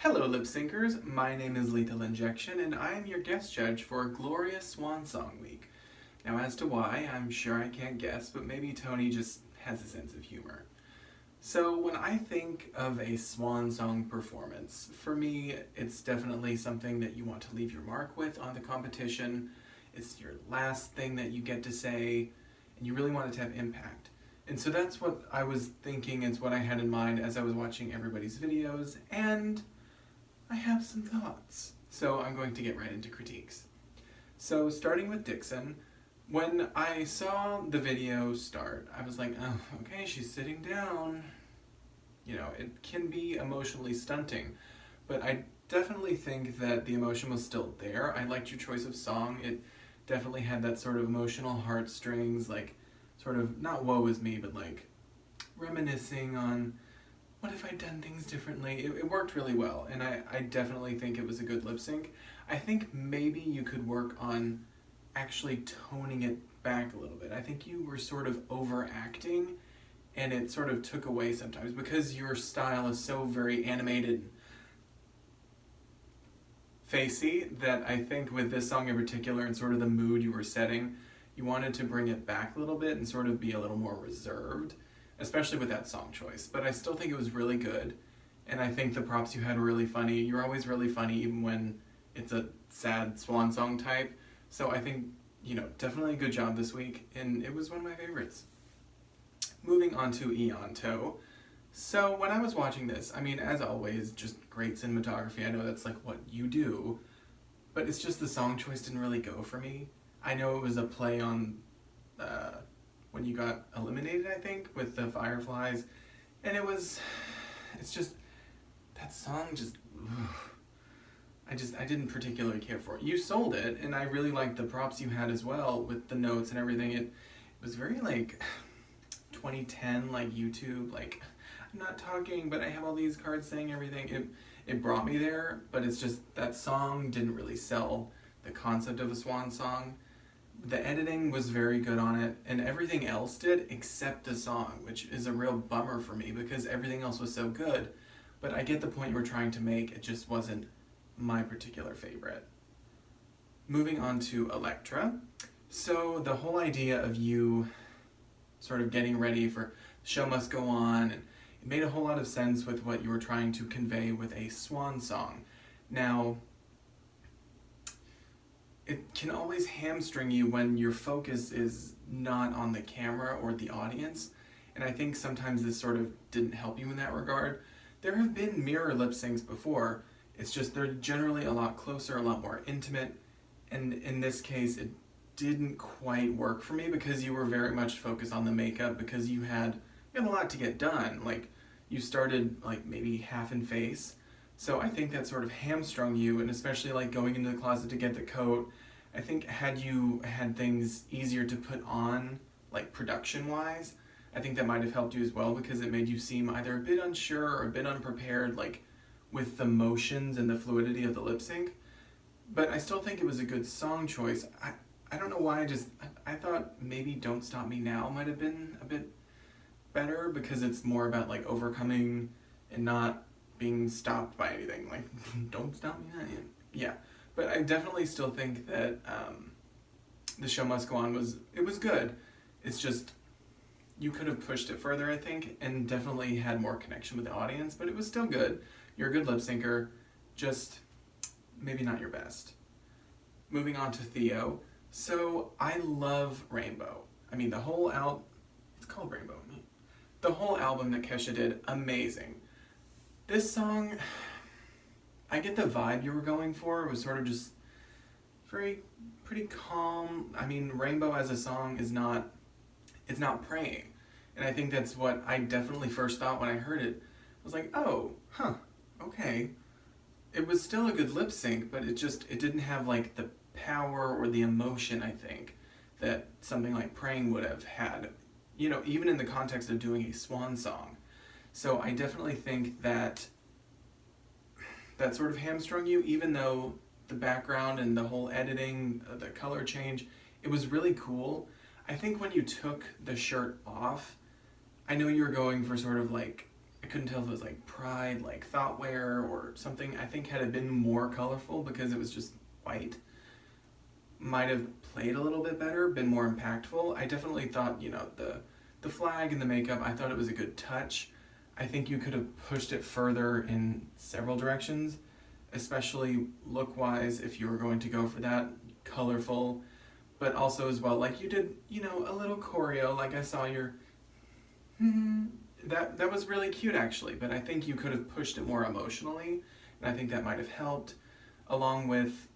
Hello, lip syncers. My name is Lethal Injection, and I am your guest judge for glorious Swansong week. Now, as to why, I'm sure I can't guess, but maybe Tony just has a sense of humor. So, when I think of a Swansong performance, for me, it's definitely something that you want to leave your mark with on the competition. It's your last thing that you get to say, and you really want it to have impact. And so that's what I was thinking, it's what I had in mind as I was watching everybody's videos, and I have some thoughts. So I'm going to get right into critiques. So starting with Dixon, when I saw the video start, I was like, oh, okay, she's sitting down. You know, it can be emotionally stunting, but I definitely think that the emotion was still there. I liked your choice of song. It definitely had that sort of emotional heartstrings, like sort of, not woe is me, but like reminiscing on what if I'd done things differently? It worked really well, and I definitely think it was a good lip sync. I think maybe you could work on actually toning it back a little bit. I think you were sort of overacting, and it sort of took away sometimes because your style is so very animated, facey, that I think with this song in particular and sort of the mood you were setting, you wanted to bring it back a little bit and sort of be a little more reserved, especially with that song choice. But I still think it was really good, and I think the props you had were really funny. You're always really funny even when it's a sad swan song type. So I think, definitely a good job this week, and it was one of my favorites. Moving on to Eonto. So when I was watching this, I mean, as always, just great cinematography. I know that's like what you do, but it's just the song choice didn't really go for me. I know it was a play on when you got eliminated, I think, with the Fireflies, and it's just, that song just, I didn't particularly care for it. You sold it, and I really liked the props you had as well with the notes and everything. It was very like 2010, like YouTube, like I'm not talking, but I have all these cards saying everything. It brought me there, but it's just that song didn't really sell the concept of a swan song. The editing was very good on it, and everything else did except the song, which is a real bummer for me because everything else was so good. But I get the point you were trying to make, it just wasn't my particular favorite. Moving on to Electra. So the whole idea of you sort of getting ready for Show Must Go On, and it made a whole lot of sense with what you were trying to convey with a swan song. Now, it can always hamstring you when your focus is not on the camera or the audience, and I think sometimes this sort of didn't help you in that regard. There have been mirror lip syncs before, it's just they're generally a lot closer, a lot more intimate, and in this case it didn't quite work for me because you were very much focused on the makeup because you had a lot to get done. Like, you started like maybe half in face. So I think that sort of hamstrung you, and especially like going into the closet to get the coat. I think had you had things easier to put on, like production-wise, I think that might have helped you as well because it made you seem either a bit unsure or a bit unprepared, like with the motions and the fluidity of the lip sync. But I still think it was a good song choice. I don't know why, I thought maybe Don't Stop Me Now might have been a bit better because it's more about like overcoming and not being stopped by anything, like don't stop me now. Yeah, but I definitely still think that the Show Must Go On was good. It's just you could have pushed it further, I think, and definitely had more connection with the audience, but it was still good. You're a good lip syncer, just maybe not your best. Moving on to Theo. So I love Rainbow. I mean, it's called Rainbow. The whole album that Kesha did, amazing. This song, I get the vibe you were going for. It was sort of just pretty calm. I mean, Rainbow as a song it's not praying. And I think that's what I definitely first thought when I heard it. I was like, oh, huh, okay. It was still a good lip sync, but it didn't have like the power or the emotion, I think, that something like Praying would have had, even in the context of doing a swan song. So I definitely think that sort of hamstrung you, even though the background and the whole editing, the color change, it was really cool. I think when you took the shirt off, I know you were going for sort of like I couldn't tell if it was like Pride, like Thoughtwear or something. I think had it been more colorful because it was just white, might have played a little bit better, been more impactful. I definitely thought, the flag and the makeup, I thought it was a good touch. I think you could have pushed it further in several directions, especially look-wise if you were going to go for that colorful, but also as well, like you did, a little choreo, like I saw your, that was really cute actually, but I think you could have pushed it more emotionally, and I think that might have helped, along with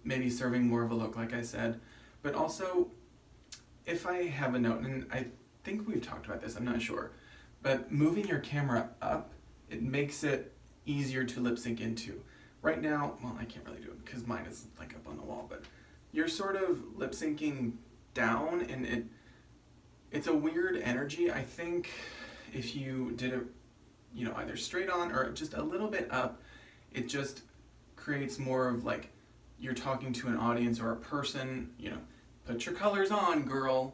maybe serving more of a look, like I said. But also, if I have a note, and I think we've talked about this, I'm not sure, but moving your camera up, it makes it easier to lip sync into. Right now, well, I can't really do it because mine is like up on the wall, but you're sort of lip syncing down, and it's a weird energy. I think if you did it, either straight on or just a little bit up, it just creates more of like you're talking to an audience or a person, put your colors on, girl.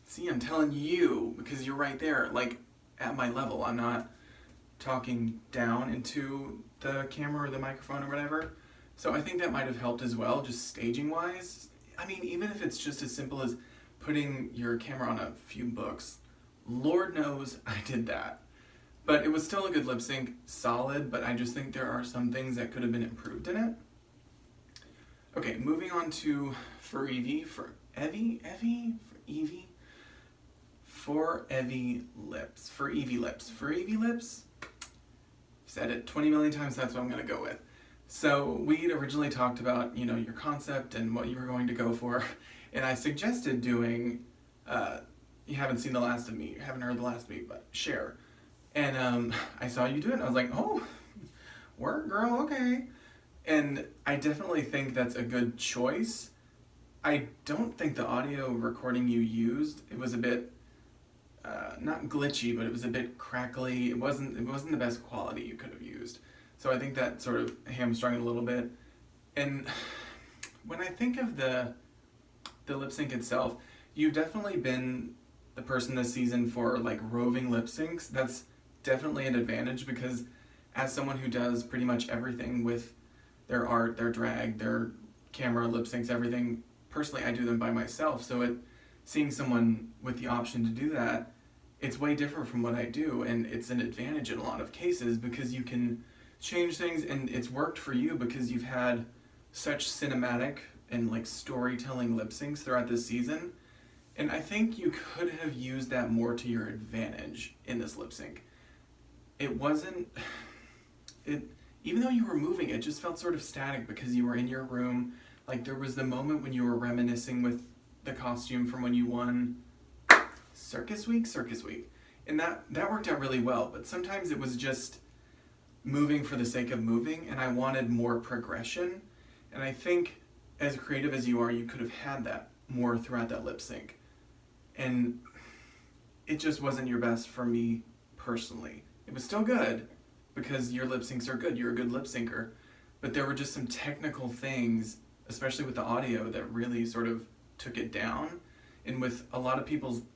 See, I'm telling you, because you're right there, like at my level. I'm not talking down into the camera or the microphone or whatever. So I think that might have helped as well, just staging wise. I mean, even if it's just as simple as putting your camera on a few books, Lord knows I did that. But it was still a good lip sync, solid, but I just think there are some things that could have been improved in it. Okay, moving on to For Evie Lips. Said it 20 million times, that's what I'm gonna go with. So we'd originally talked about, your concept and what you were going to go for, and I suggested doing, you haven't seen the last of me, you haven't heard the last of me, but Share. And I saw you do it, and I was like, oh, work, girl, okay. And I definitely think that's a good choice. I don't think the audio recording you used, it was a bit, not glitchy, but it was a bit crackly. It wasn't the best quality you could have used. So I think that sort of hamstrung it a little bit. And when I think of the lip sync itself, you've definitely been the person this season for like roving lip syncs. That's definitely an advantage because as someone who does pretty much everything with their art, their drag, their camera, lip syncs, everything, personally I do them by myself. So seeing someone with the option to do that, it's way different from what I do, and it's an advantage in a lot of cases because you can change things, and it's worked for you because you've had such cinematic and like storytelling lip syncs throughout this season. And I think you could have used that more to your advantage in this lip sync. Even though you were moving, it just felt sort of static because you were in your room. Like there was the moment when you were reminiscing with the costume from when you won Circus Week, and that worked out really well. But sometimes it was just moving for the sake of moving, and I wanted more progression. And I think as creative as you are, you could have had that more throughout that lip sync. And it just wasn't your best for me personally. It was still good because your lip syncs are good. You're a good lip syncer. But there were just some technical things, especially with the audio, that really sort of took it down. And with a lot of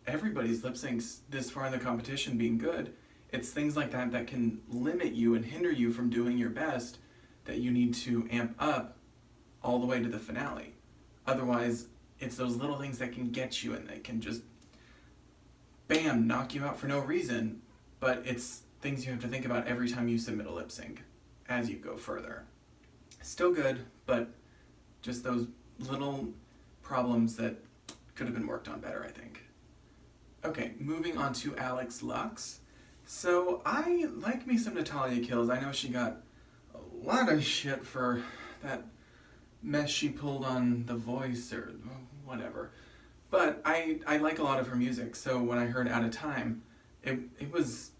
everybody's lip syncs this far in the competition being good, it's things like that that can limit you and hinder you from doing your best that you need to amp up all the way to the finale. Otherwise, it's those little things that can get you and they can just, bam, knock you out for no reason. But it's things you have to think about every time you submit a lip sync as you go further. Still good, but just those little problems that could have been worked on better, I think. Okay, moving on to Alex Lux. So I like me some Natalia Kills. I know she got a lot of shit for that mess she pulled on The Voice or whatever. But I like a lot of her music, so when I heard Out of Time, it was,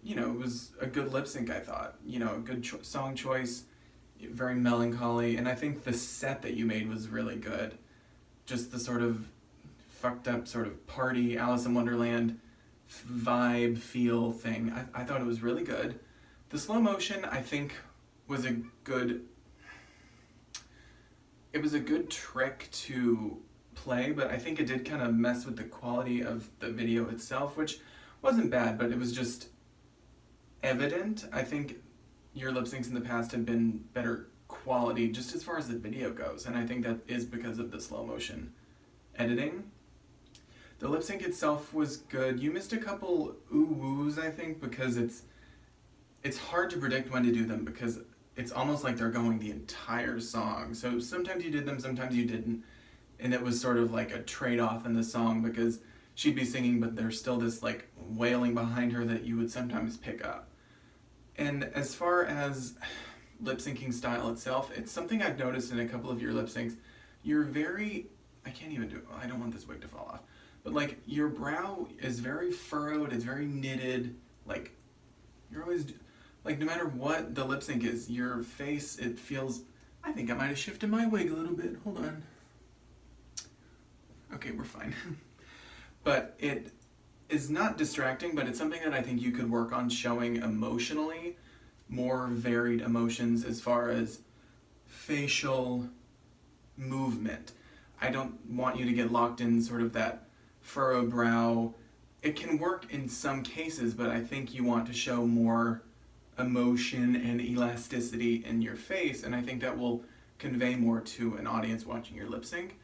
it was a good lip sync, I thought. A good song choice, very melancholy, and I think the set that you made was really good. Just the sort of fucked up sort of party, Alice in Wonderland vibe, feel thing. I thought it was really good. The slow motion, I think, was a good trick to play, but I think it did kind of mess with the quality of the video itself, which wasn't bad, but it was just evident. I think your lip syncs in the past have been better quality just as far as the video goes, and I think that is because of the slow motion editing. The lip sync itself was good. You missed a couple ooh-woos, I think, because it's hard to predict when to do them because it's almost like they're going the entire song. So sometimes you did them, sometimes you didn't. And it was sort of like a trade-off in the song because she'd be singing, but there's still this like wailing behind her that you would sometimes pick up. And as far as lip syncing style itself, it's something I've noticed in a couple of your lip syncs. You're very, I can't even do it. I don't want this wig to fall off. But like your brow is very furrowed, it's very knitted. Like you're always, like no matter what the lip sync is, your face, it feels, I think I might have shifted my wig a little bit. Hold on. Okay, we're fine. But it is not distracting, but it's something that I think you could work on showing emotionally, more varied emotions as far as facial movement. I don't want you to get locked in sort of that furrowed brow. It can work in some cases, but I think you want to show more emotion and elasticity in your face, and I think that will convey more to an audience watching your lip sync.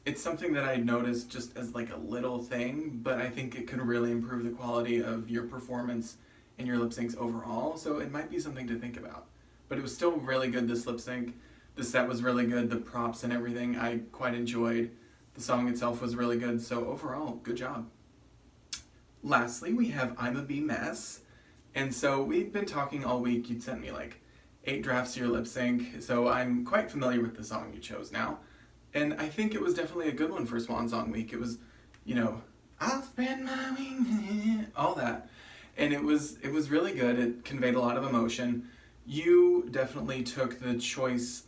It's something that I noticed just as like a little thing, but I think it could really improve the quality of your performance in your lip syncs overall, so it might be something to think about. But it was still really good, this lip sync. The set was really good, the props and everything I quite enjoyed. The song itself was really good, so overall, good job. Lastly, we have I'm a Bee Mess. And so we've been talking all week. You'd sent me like 8 drafts of your lip sync, so I'm quite familiar with the song you chose now. And I think it was definitely a good one for Swansong week. It was, you know, I'll spend my week, all that. And it was really good. It conveyed a lot of emotion. You definitely took the choice,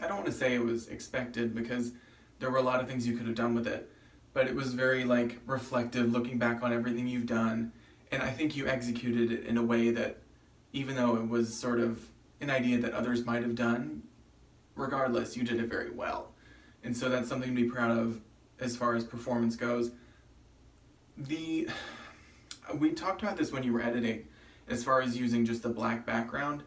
I don't want to say it was expected because there were a lot of things you could have done with it, but it was very like reflective, looking back on everything you've done. And I think you executed it in a way that, even though it was sort of an idea that others might have done, regardless, you did it very well. And so that's something to be proud of as far as performance goes. We talked about this when you were editing, as far as using just the black background.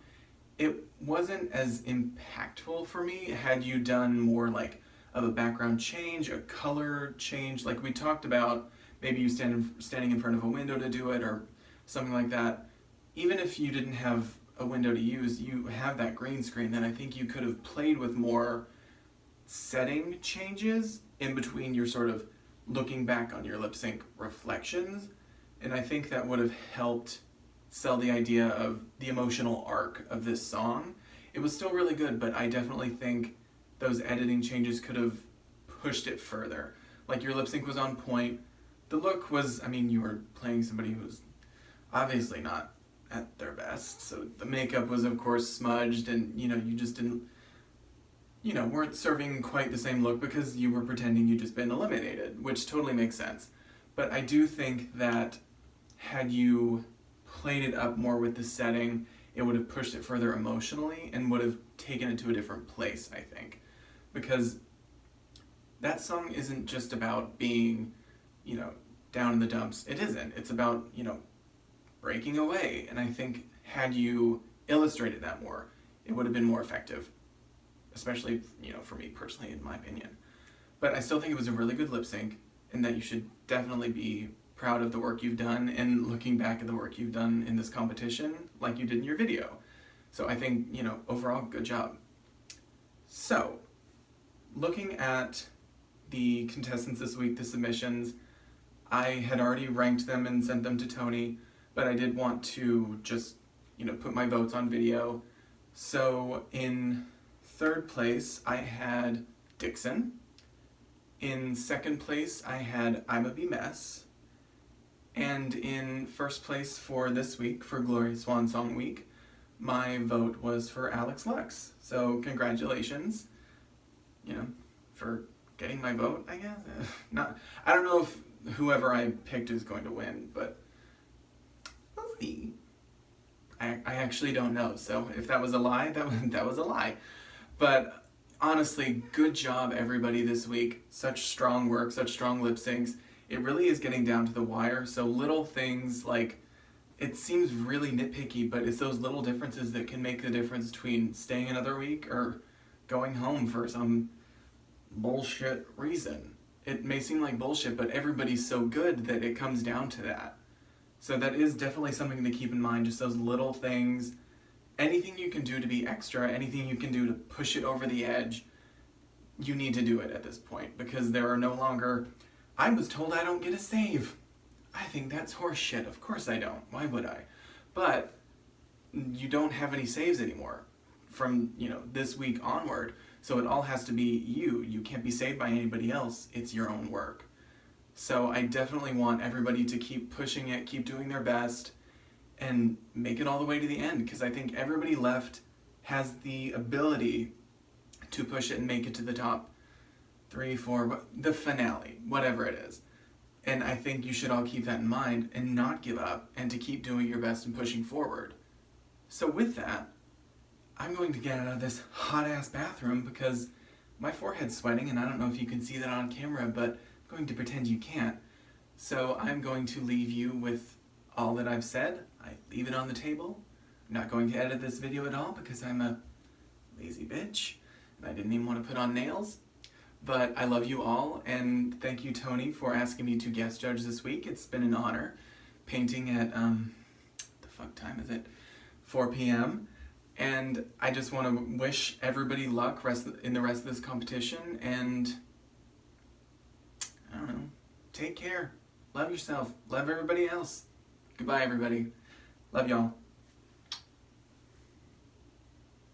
It wasn't as impactful for me had you done more like of a background change, a color change. Like we talked about, maybe you standing in front of a window to do it or something like that. Even if you didn't have a window to use, you have that green screen, then I think you could have played with more setting changes in between your sort of looking back on your lip sync reflections. And I think that would have helped sell the idea of the emotional arc of this song. It was still really good, but I definitely think those editing changes could have pushed it further. Like your lip sync was on point. The look was, I mean, you were playing somebody who was obviously not at their best. So the makeup was of course smudged and, you know, you just didn't, you know, weren't serving quite the same look because you were pretending you'd just been eliminated, which totally makes sense. But I do think that had you played it up more with the setting, it would have pushed it further emotionally and would have taken it to a different place, I think. Because that song isn't just about being, you know, down in the dumps. It isn't. It's about, you know, breaking away. And I think had you illustrated that more, it would have been more effective. Especially, you know, for me personally, in my opinion. But I still think it was a really good lip sync, and that you should definitely be proud of the work you've done and looking back at the work you've done in this competition like you did in your video. So I think, you know, overall, good job. So, looking at the contestants this week, the submissions, I had already ranked them and sent them to Tony, but I did want to just, you know, put my votes on video. So in third place, I had Dixon. In second place, I had I'm a Bee Mess. And in first place for this week, for Glorious Swansong Week, my vote was for Alex Lux. So congratulations, you know, for getting my vote, I guess. I don't know if whoever I picked is going to win, but we'll see. I actually don't know, so if that was a lie, that was a lie. But honestly, good job everybody this week. Such strong work, such strong lip syncs. It really is getting down to the wire, so little things like it seems really nitpicky, but it's those little differences that can make the difference between staying another week or going home for some bullshit reason. It may seem like bullshit, but everybody's so good that it comes down to that. So that is definitely something to keep in mind, just those little things. Anything you can do to be extra, anything you can do to push it over the edge, you need to do it at this point, because there are no longer, I was told I don't get a save. I think that's horse shit. Of course I don't. Why would I? But you don't have any saves anymore from, this week onward. So it all has to be you. You can't be saved by anybody else. It's your own work. So I definitely want everybody to keep pushing it, keep doing their best, and make it all the way to the end, because I think everybody left has the ability to push it and make it to the top 3, 4, the finale, whatever it is. And I think you should all keep that in mind and not give up, and to keep doing your best and pushing forward. So with that, I'm going to get out of this hot-ass bathroom because my forehead's sweating, and I don't know if you can see that on camera, but I'm going to pretend you can't. So I'm going to leave you with all that I've said. I leave it on the table. I'm not going to edit this video at all because I'm a lazy bitch, and I didn't even want to put on nails. But I love you all, and thank you, Tony, for asking me to guest judge this week. It's been an honor. Painting at, the fuck time is it? 4 p.m. And I just want to wish everybody luck in the rest of this competition, and I don't know, take care. Love yourself. Love everybody else. Goodbye, everybody. Love y'all.